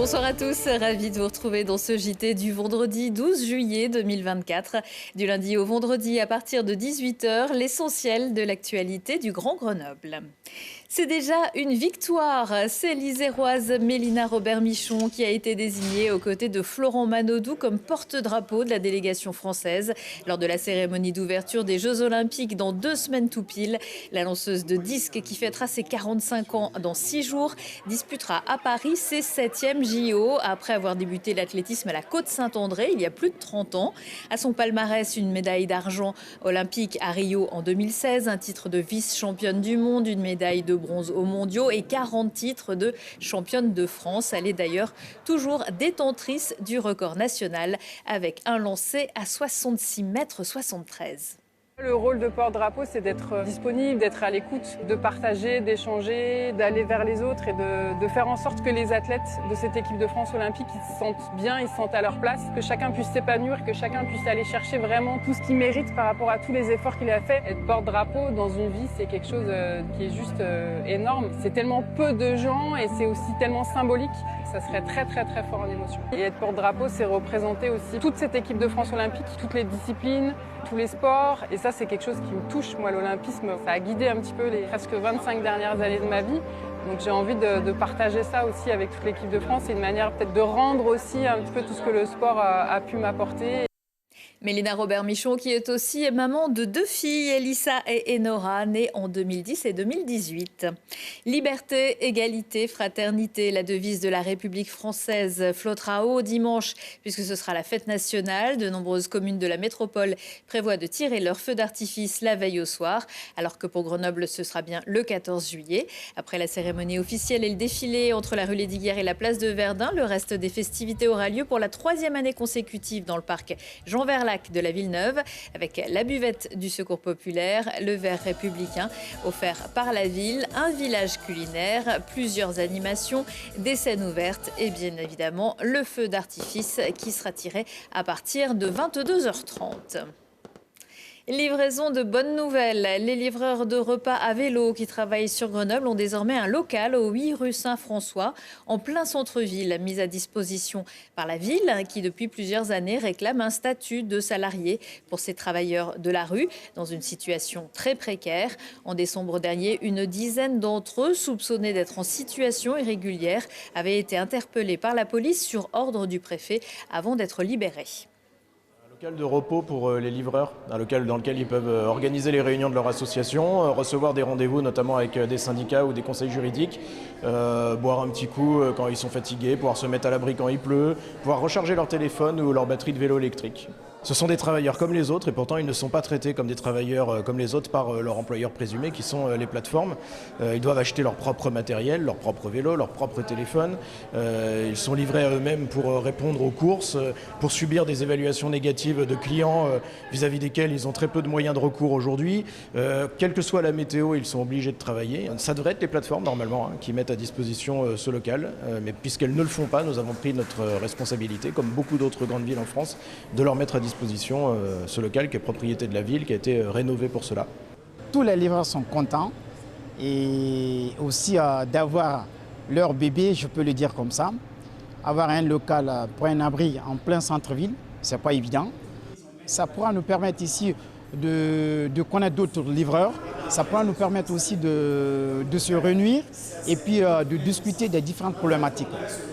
Bonsoir à tous, ravi de vous retrouver dans ce JT du vendredi 12 juillet 2024. Du lundi au vendredi à partir de 18h, l'essentiel de l'actualité du Grand Grenoble. C'est déjà une victoire. C'est l'Iséroise Mélina Robert-Michon qui a été désignée aux côtés de Florent Manodou comme porte-drapeau de la délégation française lors de la cérémonie d'ouverture des Jeux Olympiques dans 2 semaines tout pile. La lanceuse de disque qui fêtera ses 45 ans dans 6 jours disputera à Paris ses 7e JO après avoir débuté l'athlétisme à la Côte-Saint-André il y a plus de 30 ans. À son palmarès, une médaille d'argent olympique à Rio en 2016, un titre de vice-championne du monde, une médaille de bronze aux mondiaux et 40 titres de championne de France. Elle est d'ailleurs toujours détentrice du record national avec un lancer à 66,73 m. Le rôle de porte-drapeau, c'est d'être disponible, d'être à l'écoute, de partager, d'échanger, d'aller vers les autres et de faire en sorte que les athlètes de cette équipe de France olympique ils se sentent bien, ils se sentent à leur place, que chacun puisse s'épanouir, que chacun puisse aller chercher vraiment tout ce qu'il mérite par rapport à tous les efforts qu'il a fait. Être porte-drapeau dans une vie, c'est quelque chose qui est juste énorme. C'est tellement peu de gens et c'est aussi tellement symbolique. Ça serait très très très fort en émotion. Et être porte-drapeau, c'est représenter aussi toute cette équipe de France olympique, toutes les disciplines, tous les sports. Et ça, c'est quelque chose qui me touche. Moi, l'olympisme, ça a guidé un petit peu les presque 25 dernières années de ma vie. Donc j'ai envie de partager ça aussi avec toute l'équipe de France. C'est une manière peut-être de rendre aussi un petit peu tout ce que le sport a pu m'apporter. Mélina Robert-Michon qui est aussi maman de 2 filles, Elissa et Enora, nées en 2010 et 2018. Liberté, égalité, fraternité, la devise de la République française flottera haut dimanche puisque ce sera la fête nationale. De nombreuses communes de la métropole prévoient de tirer leur feu d'artifice la veille au soir, alors que pour Grenoble, ce sera bien le 14 juillet. Après la cérémonie officielle et le défilé entre la rue Lesdiguières et la place de Verdun, le reste des festivités aura lieu pour la 3e année consécutive dans le parc Jean Verlac de la Villeneuve, avec la buvette du Secours populaire, le verre républicain offert par la ville, un village culinaire, plusieurs animations, des scènes ouvertes et bien évidemment le feu d'artifice qui sera tiré à partir de 22h30. Livraison de bonnes nouvelles. Les livreurs de repas à vélo qui travaillent sur Grenoble ont désormais un local au 8 rue Saint-François, en plein centre-ville, mis à disposition par la ville qui, depuis plusieurs années, réclame un statut de salarié pour ces travailleurs de la rue, dans une situation très précaire. En décembre dernier, une dizaine d'entre eux, soupçonnés d'être en situation irrégulière, avaient été interpellés par la police sur ordre du préfet avant d'être libérés. Un local de repos pour les livreurs, un local dans lequel ils peuvent organiser les réunions de leur association, recevoir des rendez-vous notamment avec des syndicats ou des conseils juridiques, boire un petit coup quand ils sont fatigués, pouvoir se mettre à l'abri quand il pleut, pouvoir recharger leur téléphone ou leur batterie de vélo électrique. Ce sont des travailleurs comme les autres et pourtant ils ne sont pas traités comme des travailleurs comme les autres par leur employeur présumé qui sont les plateformes. Ils doivent acheter leur propre matériel, leur propre vélo, leur propre téléphone. Ils sont livrés à eux-mêmes pour répondre aux courses, pour subir des évaluations négatives de clients vis-à-vis desquels ils ont très peu de moyens de recours aujourd'hui. Quelle que soit la météo, ils sont obligés de travailler. Ça devrait être les plateformes normalement qui mettent à disposition ce local, mais puisqu'elles ne le font pas, nous avons pris notre responsabilité, comme beaucoup d'autres grandes villes en France, de leur mettre à disposition ce local qui est propriété de la ville, qui a été rénové pour cela. Tous les livreurs sont contents et aussi d'avoir leur bébé, je peux le dire comme ça. Avoir un local pour un abri en plein centre-ville, ce n'est pas évident. Ça pourra nous permettre ici de connaître d'autres livreurs. Ça pourra nous permettre aussi de se réunir et puis de discuter des différentes problématiques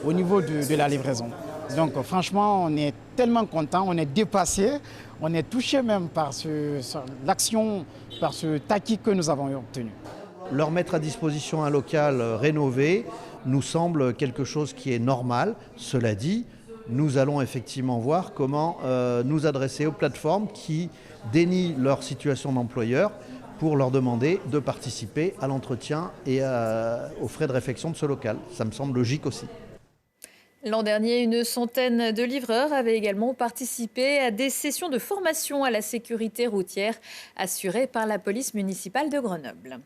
au niveau de la livraison. Donc franchement, on est tellement content, on est dépassé, on est touché même par l'action, par ce taquis que nous avons obtenu. Leur mettre à disposition un local rénové nous semble quelque chose qui est normal. Cela dit, nous allons effectivement voir comment nous adresser aux plateformes qui dénient leur situation d'employeur pour leur demander de participer à l'entretien et aux frais de réfection de ce local. Ça me semble logique aussi. L'an dernier, une centaine de livreurs avaient également participé à des sessions de formation à la sécurité routière assurées par la police municipale de Grenoble.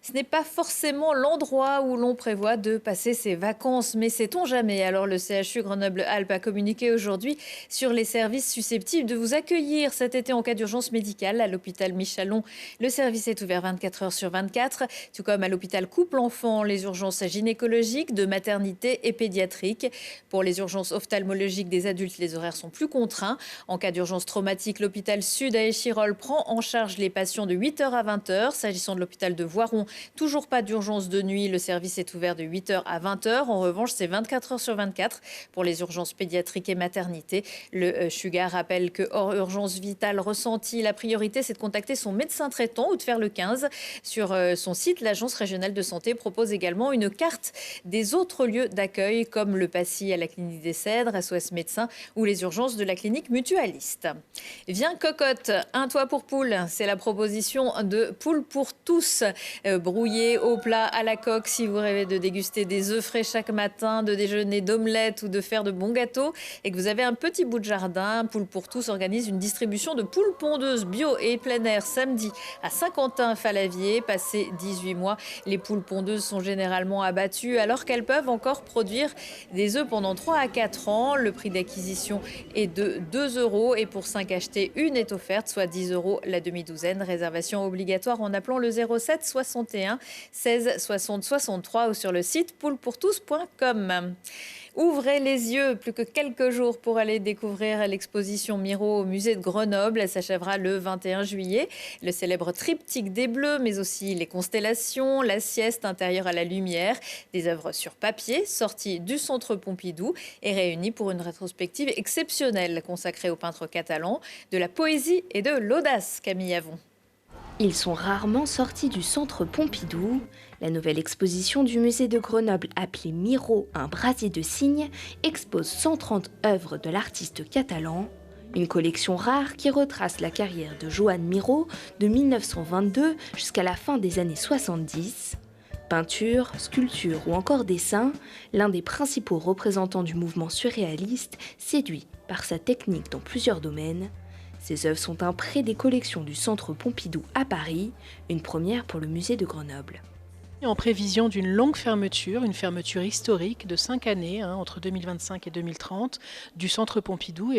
Ce n'est pas forcément l'endroit où l'on prévoit de passer ses vacances, mais sait-on jamais? Alors le CHU Grenoble-Alpes a communiqué aujourd'hui sur les services susceptibles de vous accueillir cet été en cas d'urgence médicale. À l'hôpital Michalon, le service est ouvert 24 heures sur 24, tout comme à l'hôpital Couple-Enfants, les urgences gynécologiques, de maternité et pédiatrique. Pour les urgences ophtalmologiques des adultes, les horaires sont plus contraints. En cas d'urgence traumatique, l'hôpital Sud à Échirolles prend en charge les patients de 8h à 20h. S'agissant de l'hôpital de Voiron, toujours pas d'urgence de nuit. Le service est ouvert de 8h à 20h. En revanche, c'est 24h sur 24 pour les urgences pédiatriques et maternité. Le Sugar rappelle que hors urgence vitale ressentie, la priorité, c'est de contacter son médecin traitant ou de faire le 15. Sur son site, l'Agence régionale de santé propose également une carte des autres lieux d'accueil comme le Passy à la clinique des Cèdres, SOS Médecins ou les urgences de la clinique mutualiste. Viens cocotte, un toit pour poules. C'est la proposition de Poules pour tous. Brouillé au plat, à la coque, si vous rêvez de déguster des œufs frais chaque matin, de déjeuner d'omelette ou de faire de bons gâteaux et que vous avez un petit bout de jardin, Poules pour tous organise une distribution de poules pondeuses bio et plein air samedi à Saint-Quentin-Falavier. Passé 18 mois, les poules pondeuses sont généralement abattues alors qu'elles peuvent encore produire des œufs pendant 3 à 4 ans. Le prix d'acquisition est de 2 € et pour 5 achetés, une est offerte, soit 10 € la demi-douzaine. Réservation obligatoire en appelant le 07 61 16 60 63 ou sur le site poulepourtous.com. Ouvrez les yeux, plus que quelques jours pour aller découvrir l'exposition Miro au musée de Grenoble. Elle s'achèvera le 21 juillet. Le célèbre triptyque des Bleus, mais aussi les constellations, la sieste intérieure à la lumière, des œuvres sur papier sorties du Centre Pompidou et réunies pour une rétrospective exceptionnelle consacrée aux peintres catalans, de la poésie et de l'audace. Camille Avon. Ils sont rarement sortis du Centre Pompidou. La nouvelle exposition du musée de Grenoble, appelée Miro, un brasier de cygne, expose 130 œuvres de l'artiste catalan. Une collection rare qui retrace la carrière de Joan Miró de 1922 jusqu'à la fin des années 70. Peinture, sculpture ou encore dessin, l'un des principaux représentants du mouvement surréaliste, séduit par sa technique dans plusieurs domaines. Ces œuvres sont un prêt des collections du Centre Pompidou à Paris, une première pour le musée de Grenoble. En prévision d'une longue fermeture, une fermeture historique de 5 années, entre 2025 et 2030, du Centre Pompidou,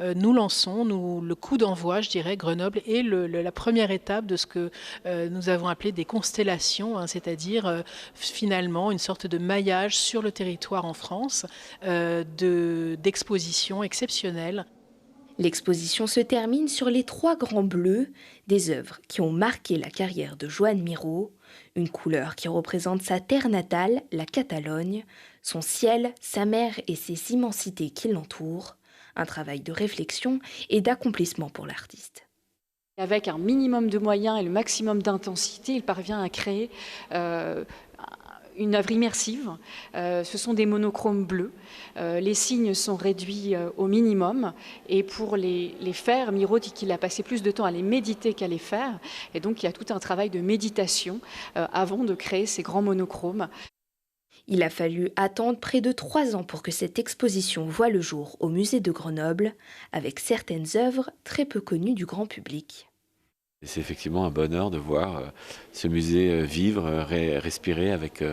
nous lançons le coup d'envoi, je dirais, Grenoble est la première étape de ce que nous avons appelé des constellations, c'est-à-dire finalement une sorte de maillage sur le territoire en France d'expositions exceptionnelles. L'exposition se termine sur les 3 grands bleus, des œuvres qui ont marqué la carrière de Joan Miró, une couleur qui représente sa terre natale, la Catalogne, son ciel, sa mer et ses immensités qui l'entourent, un travail de réflexion et d'accomplissement pour l'artiste. Avec un minimum de moyens et le maximum d'intensité, il parvient à créer une œuvre immersive. Ce sont des monochromes bleus. Les signes sont réduits au minimum. Et pour les faire, Miró dit qu'il a passé plus de temps à les méditer qu'à les faire. Et donc, il y a tout un travail de méditation avant de créer ces grands monochromes. Il a fallu attendre près de 3 ans pour que cette exposition voie le jour au musée de Grenoble, avec certaines œuvres très peu connues du grand public. C'est effectivement un bonheur de voir ce musée vivre, respirer avec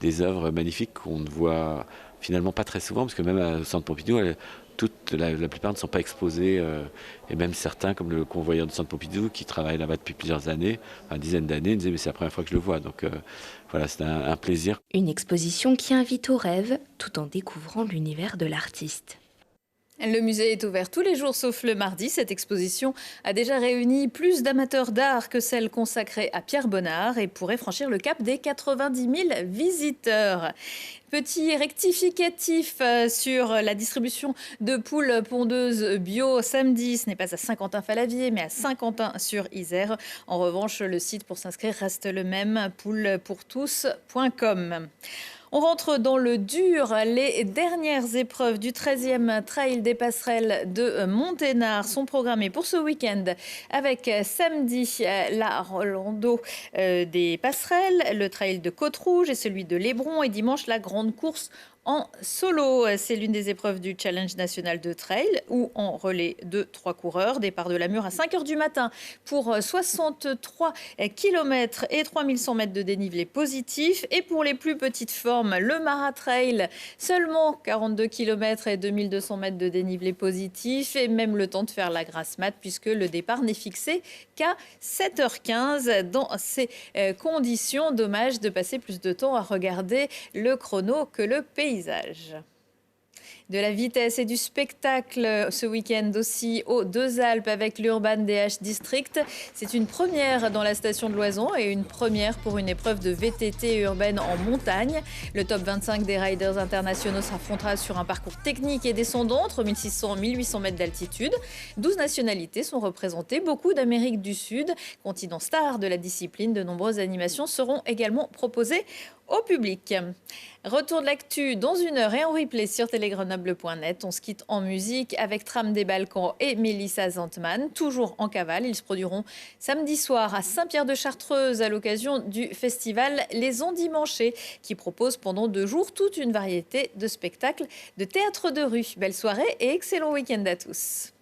des œuvres magnifiques qu'on ne voit finalement pas très souvent, parce que même au Centre Pompidou, la plupart ne sont pas exposés, et même certains, comme le convoyeur du Centre Pompidou, qui travaille là-bas depuis plusieurs années, une dizaine d'années, me disaient mais c'est la première fois que je le vois, donc voilà, c'est un plaisir. Une exposition qui invite au rêve, tout en découvrant l'univers de l'artiste. Le musée est ouvert tous les jours sauf le mardi. Cette exposition a déjà réuni plus d'amateurs d'art que celle consacrée à Pierre Bonnard et pourrait franchir le cap des 90 000 visiteurs. Petit rectificatif sur la distribution de poules pondeuses bio samedi. Ce n'est pas à Saint-Quentin-Falavier, mais à Saint-Quentin-sur-Isère. En revanche, le site pour s'inscrire reste le même, poulepourtous.com. On rentre dans le dur. Les dernières épreuves du 13e Trail des Passerelles de Monténard sont programmées pour ce week-end avec samedi la rando des Passerelles, le Trail de Côte-Rouge et celui de l'Hébron et dimanche la grande course en solo. C'est l'une des épreuves du Challenge national de trail ou en relais de 3 coureurs. Départ de la Mure à 5h du matin pour 63 km et 3100 mètres de dénivelé positif. Et pour les plus petites formes, le Maratrail, seulement 42 km et 2200 mètres de dénivelé positif. Et même le temps de faire la grasse mat puisque le départ n'est fixé qu'à 7h15. Dans ces conditions, dommage de passer plus de temps à regarder le chrono que le paysage. De la vitesse et du spectacle ce week-end aussi aux Deux Alpes avec l'Urban DH District. C'est une première dans la station de Loison et une première pour une épreuve de VTT urbaine en montagne. Le top 25 des riders internationaux s'affrontera sur un parcours technique et descendant entre 1600 et 1800 mètres d'altitude. 12 nationalités sont représentées, beaucoup d'Amérique du Sud. Continent star de la discipline, de nombreuses animations seront également proposées au public. Retour de l'actu dans 1 heure et en replay sur télégrenoble.net. On se quitte en musique avec Tram des Balkans et Mélissa Zantman, toujours en cavale. Ils se produiront samedi soir à Saint-Pierre-de-Chartreuse à l'occasion du festival Les Endimanchés qui propose pendant 2 jours toute une variété de spectacles de théâtre de rue. Belle soirée et excellent week-end à tous.